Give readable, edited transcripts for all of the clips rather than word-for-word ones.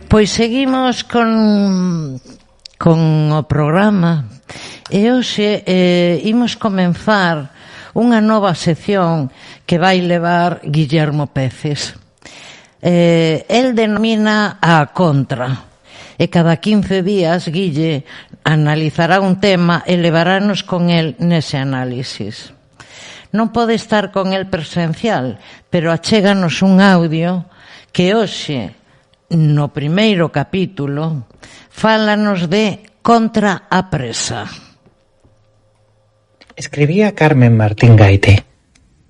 Pois seguimos con o programa e hoxe imos comenzar unha nova sección que vai levar Guillermo Peces. El denomina a contra e cada 15 días Guille analizará un tema e levarános con el nese análisis. Non pode estar con el presencial, pero achéganos un audio que hoxe, no primeiro capítulo, fálanos de Contra a presa. Escribía Carmen Martín Gaite.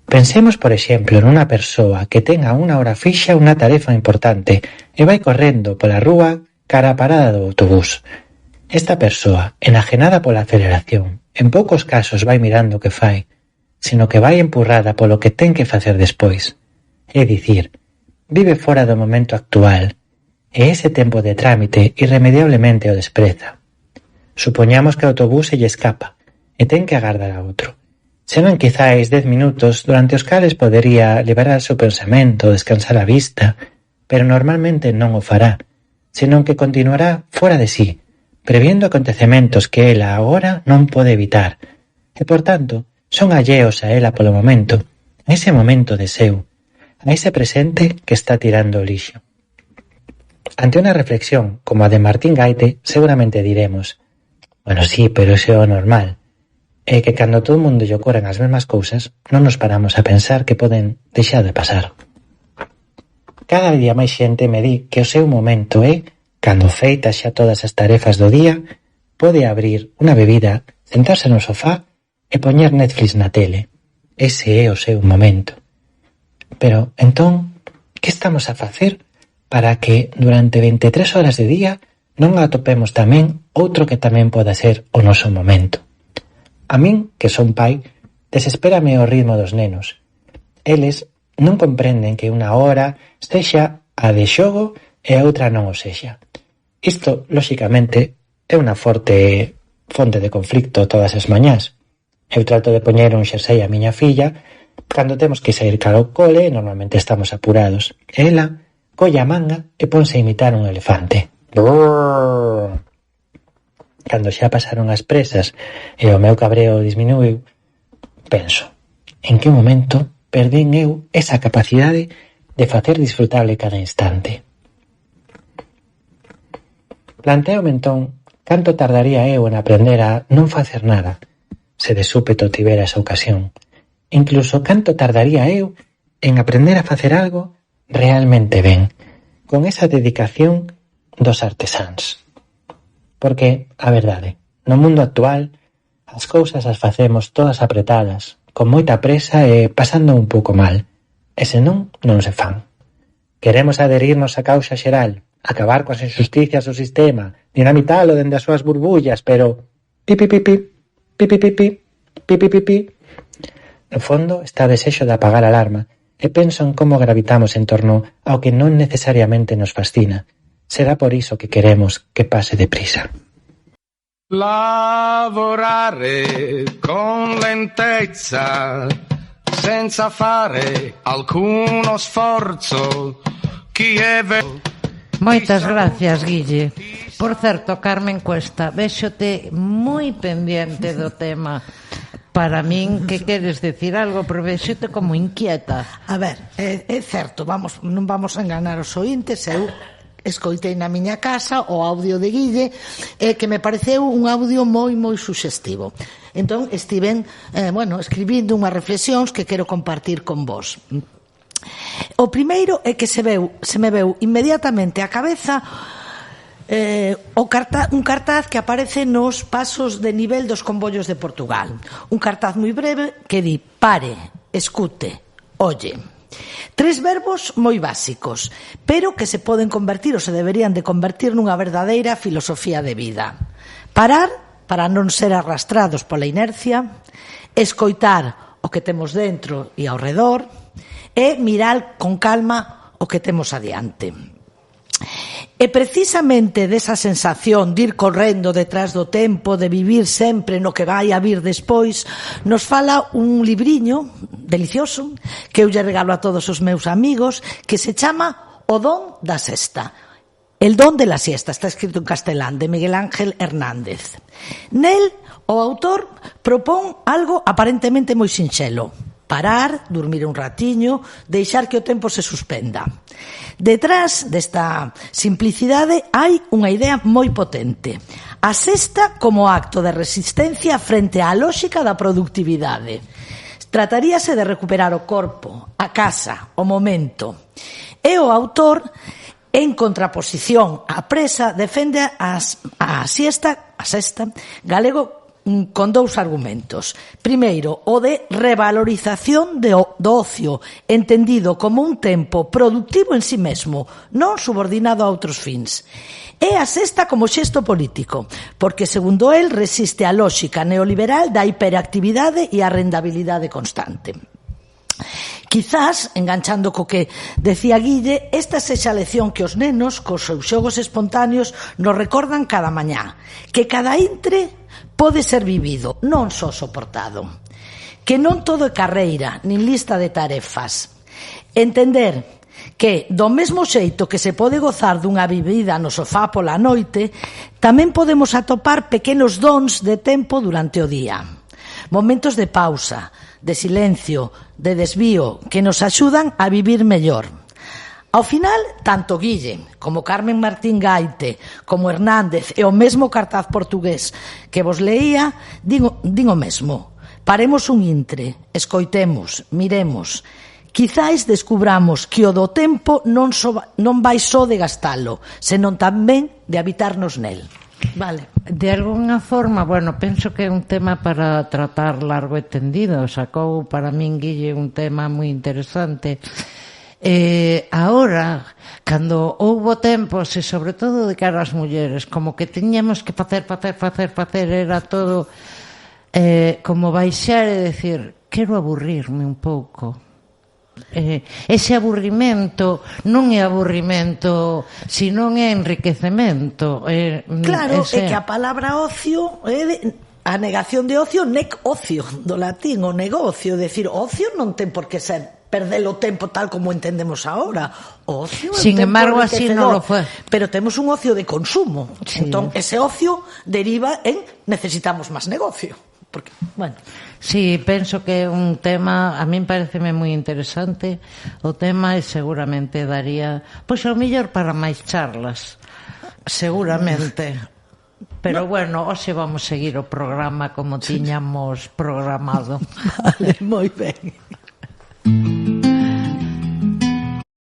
Pensemos, por exemplo, nunha persoa que tenga unha hora fixa unha tarefa importante e vai correndo pola rúa cara a parada do autobús. Esta persoa, enajenada pola aceleración, en poucos casos vai mirando o que fai, sino que vai empurrada polo que ten que facer despois. É dicir, vive fora do momento actual e ese tempo de trámite irremediablemente o despreza. Supoñamos que o autobús se lle escapa e ten que agardar a outro. Serán quizáis 10 minutos durante os cales podería liberar o seu pensamento, descansar a vista, pero normalmente non o fará, senón que continuará fora de sí, previendo acontecementos que ela agora non pode evitar, e, por tanto, son alleos a ela polo momento, a ese momento de seu, a ese presente que está tirando o lixo. Ante unha reflexión como a de Martín Gaite, seguramente diremos: bueno, sí, pero iso é o normal. É que cando todo o mundo lle ocorren as mesmas cousas, non nos paramos a pensar que poden deixar de pasar. Cada día máis xente me di que o seu momento é, cando feitas xa todas as tarefas do día, pode abrir unha bebida, sentarse no sofá e poñer Netflix na tele. Ese é o seu momento. Pero, entón, que estamos a facer para que durante 23 horas de día non atopemos tamén outro que tamén poda ser o noso momento? A min, que son pai, desespérame o ritmo dos nenos. Eles non comprenden que unha hora sexa a de xogo e a outra non o sexa. Isto, lóxicamente, é unha forte fonte de conflicto todas as mañás. Eu trato de poñer un xersei a miña filla cando temos que sair cara ao cole, normalmente estamos apurados. E ela colle a manga e ponse a imitar un elefante. Brrr. Cando xa pasaron as presas e o meu cabreo disminuiu, penso, en que momento perdín eu esa capacidade de facer disfrutable cada instante? Planteome entón canto tardaría eu en aprender a non facer nada, se de súpeto tivera esa ocasión. Incluso canto tardaría eu en aprender a facer algo realmente ben, con esa dedicación dos artesáns. Porque, a verdade, no mundo actual, as cousas as facemos todas apretadas, con moita presa e pasando un pouco mal. E senón, non se fan. Queremos adherirnos á causa xeral, acabar coas injusticias do sistema, dinamitalo dende as súas burbullas, pero pipipipi, pipipipi, pipipipi. No fondo está o desexo de apagar a alarma e penso en como gravitamos en torno ao que non necesariamente nos fascina. Será por iso que queremos que pase deprisa. Lavorare con lentezza senza fare alcuno sforzo. Moitas gracias, Guille. Por certo, Carmen Cuesta, véxote moi pendiente do tema. Para min, que queres decir algo, pero véxote como inquieta. A ver, é certo, non vamos a enganar os ointes. Eu escoitei na miña casa o audio de Guille, que me pareceu un audio moi suxestivo. Entón, estiven escribindo unhas reflexións que quero compartir con vos. O primeiro é que se me veu inmediatamente á cabeza un cartaz que aparece nos pasos de nivel dos convollos de Portugal. Un cartaz moi breve que di: pare, escute, olle. 3 verbos moi básicos, pero que se poden convertir ou se deberían de convertir nunha verdadeira filosofía de vida. Parar, para non ser arrastrados pola inercia; escoitar o que temos dentro e ao redor; e mirar con calma o que temos adiante. E precisamente desa sensación de ir correndo detrás do tempo, de vivir sempre no que vai a vir despois, nos fala un libriño delicioso que eu lle regalo a todos os meus amigos, que se chama O don da sesta. El don de la siesta, está escrito en castelán, de Miguel Ángel Hernández. Nel, o autor propón algo aparentemente moi sinxelo: parar, dormir un ratiño, deixar que o tempo se suspenda. Detrás desta simplicidade hai unha idea moi potente: a sesta como acto de resistencia frente á lóxica da productividade. Trataríase de recuperar o corpo, a casa, o momento. E o autor, en contraposición á presa, defende a sesta galego con dous argumentos. Primeiro, o de revalorización do ocio, entendido como un tempo productivo en sí mesmo, non subordinado a outros fins. E a sexta como xesto político, porque, segundo el, resiste a lóxica neoliberal da hiperactividade e a rendabilidade constante. Quizás, enganchando co que decía Guille, esta sexa a lección que os nenos, cos seus xogos espontáneos, nos recordan cada mañá, que cada intre pode ser vivido, non só soportado, que non todo é carreira, nin lista de tarefas. Entender que, do mesmo xeito que se pode gozar dunha vivida no sofá pola noite, tamén podemos atopar pequenos dons de tempo durante o día. Momentos de pausa, de silencio, de desvío, que nos axudan a vivir mellor. Ao final, tanto Guille como Carmen Martín Gaite, como Hernández e o mesmo cartaz portugués que vos leía, din o mesmo: paremos un intre, escoitemos, miremos. Quizais descubramos que o do tempo non vai só de gastalo, senón tamén de habitarnos nel. Vale. De alguna forma, bueno, penso que é un tema para tratar largo e tendido. Sacou para min Guille un tema moi interesante. Ahora, cando houbo tempos, e sobre todo de cara ás mulleres, como que tiñamos que facer, era todo como baixar e decir, quero aburrirme un pouco. Ese aburrimento non é aburrimento, senón é enriquecemento. Claro, é que a palabra ocio é a negación de ocio, nec ocio, do latín, o negocio. Decir, ocio non ten por que ser perder o tempo tal como entendemos ahora. O ocio é un sin tempo embargo, así non lo foi. Pero temos un ocio de consumo. Sí. Entón, ese ocio deriva en necesitamos máis negocio. Porque, bueno. Sí, penso que é un tema, a min pareceme moi interesante o tema, e seguramente daría, pois ao mellor para máis charlas, seguramente. Pero bueno, hoxe vamos seguir o programa como tiñamos programado. Vale, moi ben.